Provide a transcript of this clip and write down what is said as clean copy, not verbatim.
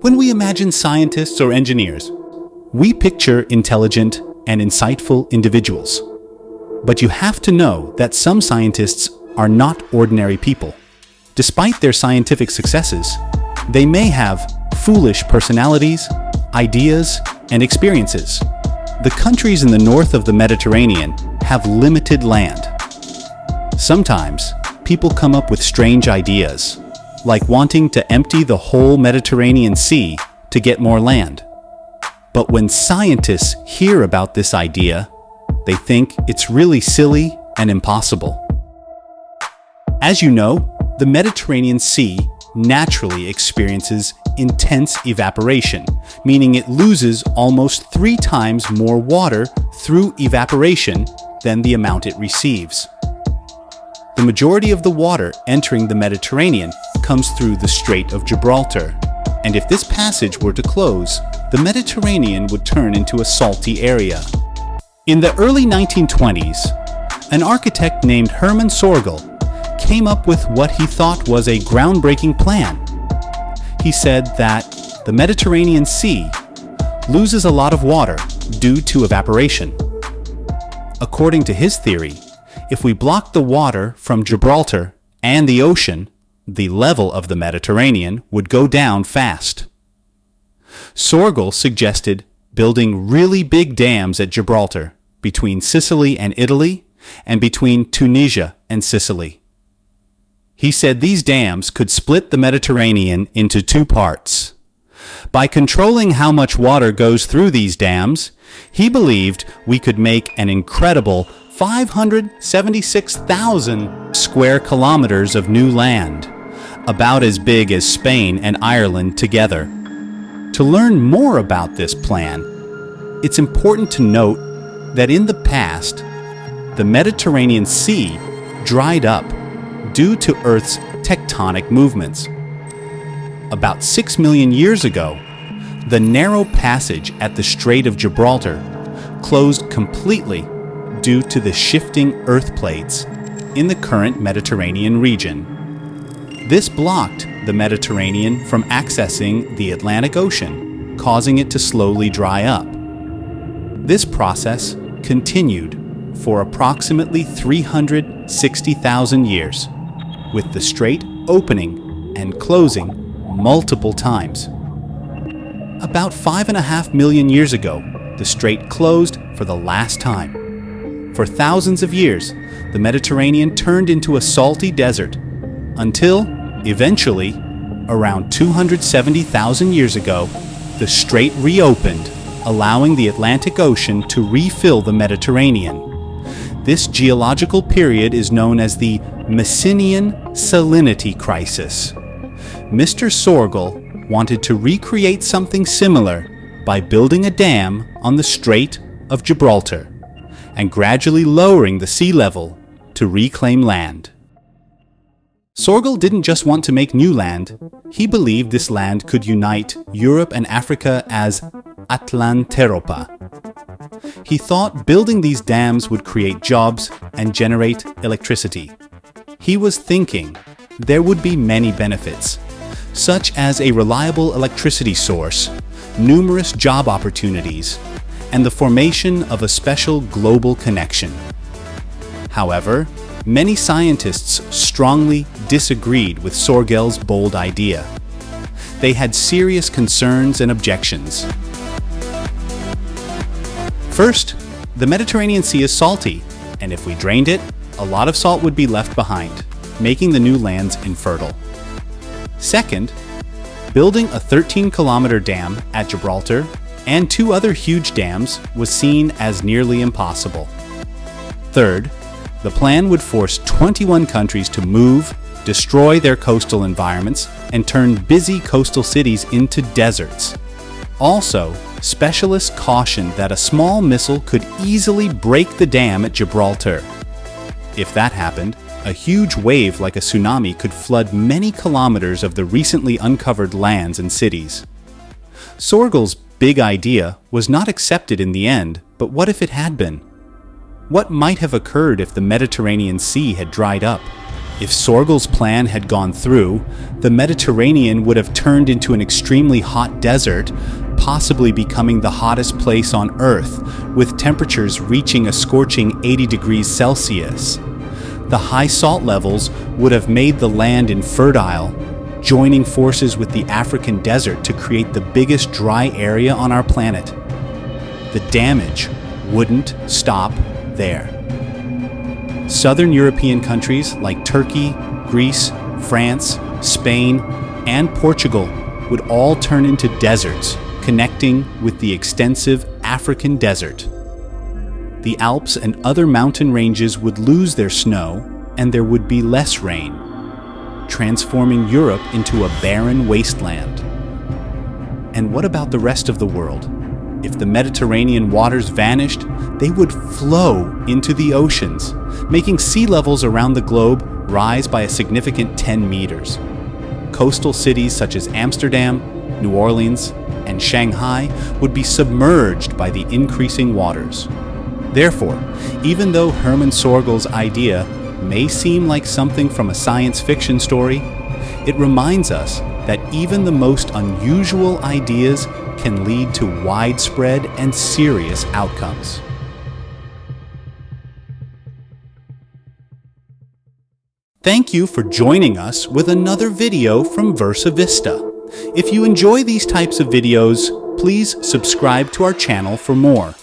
When we imagine scientists or engineers, we picture intelligent and insightful individuals. But you have to know that some scientists are not ordinary people. Despite their scientific successes, they may have foolish personalities, ideas, and experiences. The countries in the north of the Mediterranean have limited land. Sometimes, people come up with strange ideas, like wanting to empty the whole Mediterranean Sea to get more land. But when scientists hear about this idea, they think it's really silly and impossible. As you know, the Mediterranean Sea naturally experiences intense evaporation, meaning it loses almost 3 times more water through evaporation than the amount it receives. The majority of the water entering the Mediterranean comes through the Strait of Gibraltar, and if this passage were to close, the Mediterranean would turn into a salty area. In the early 1920s, an architect named Herman Sorgel came up with what he thought was a groundbreaking plan. He said that the Mediterranean Sea loses a lot of water due to evaporation. According to his theory, if we block the water from Gibraltar and the ocean, the level of the Mediterranean would go down fast. Sorgel suggested building really big dams at Gibraltar, between Sicily and Italy, and between Tunisia and Sicily. He said these dams could split the Mediterranean into 2 parts. By controlling how much water goes through these dams, he believed we could make an incredible 576,000 square kilometers of new land, about as big as Spain and Ireland together. To learn more about this plan, it's important to note that in the past, the Mediterranean Sea dried up due to Earth's tectonic movements. About 6 million years ago, the narrow passage at the Strait of Gibraltar closed completely due to the shifting Earth plates in the current Mediterranean region. This blocked the Mediterranean from accessing the Atlantic Ocean, causing it to slowly dry up. This process continued for approximately 360,000 years, with the strait opening and closing multiple times. About 5.5 million years ago, the strait closed for the last time. For thousands of years, the Mediterranean turned into a salty desert, until, eventually, around 270,000 years ago, the strait reopened, allowing the Atlantic Ocean to refill the Mediterranean. This geological period is known as the Messinian Salinity Crisis. Mr. Sorgel wanted to recreate something similar by building a dam on the Strait of Gibraltar and gradually lowering the sea level to reclaim land. Sorgel didn't just want to make new land, he believed this land could unite Europe and Africa as Atlanteropa. He thought building these dams would create jobs and generate electricity. He was thinking there would be many benefits, such as a reliable electricity source, numerous job opportunities, and the formation of a special global connection. However, many scientists strongly disagreed with Sorgel's bold idea. They had serious concerns and objections. First, the Mediterranean Sea is salty, and if we drained it, a lot of salt would be left behind, making the new lands infertile. Second, building a 13-kilometer dam at Gibraltar and 2 other huge dams was seen as nearly impossible. Third, the plan would force 21 countries to move, destroy their coastal environments, and turn busy coastal cities into deserts. Also, specialists cautioned that a small missile could easily break the dam at Gibraltar. If that happened, a huge wave like a tsunami could flood many kilometers of the recently uncovered lands and cities. Sorgel's big idea was not accepted in the end, but what if it had been? What might have occurred if the Mediterranean Sea had dried up? If Sorgel's plan had gone through, the Mediterranean would have turned into an extremely hot desert, possibly becoming the hottest place on Earth, with temperatures reaching a scorching 80 degrees Celsius. The high salt levels would have made the land infertile, joining forces with the African desert to create the biggest dry area on our planet. The damage wouldn't stop there. Southern European countries like Turkey, Greece, France, Spain, and Portugal would all turn into deserts, connecting with the extensive African desert. The Alps and other mountain ranges would lose their snow, and there would be less rain, transforming Europe into a barren wasteland. And what about the rest of the world? If the Mediterranean waters vanished, they would flow into the oceans, making sea levels around the globe rise by a significant 10 meters. Coastal cities such as Amsterdam, New Orleans, and Shanghai would be submerged by the increasing waters. Therefore, even though Herman Sorgel's idea may seem like something from a science fiction story, it reminds us that even the most unusual ideas can lead to widespread and serious outcomes. Thank you for joining us with another video from Versa Vista. If you enjoy these types of videos, please subscribe to our channel for more.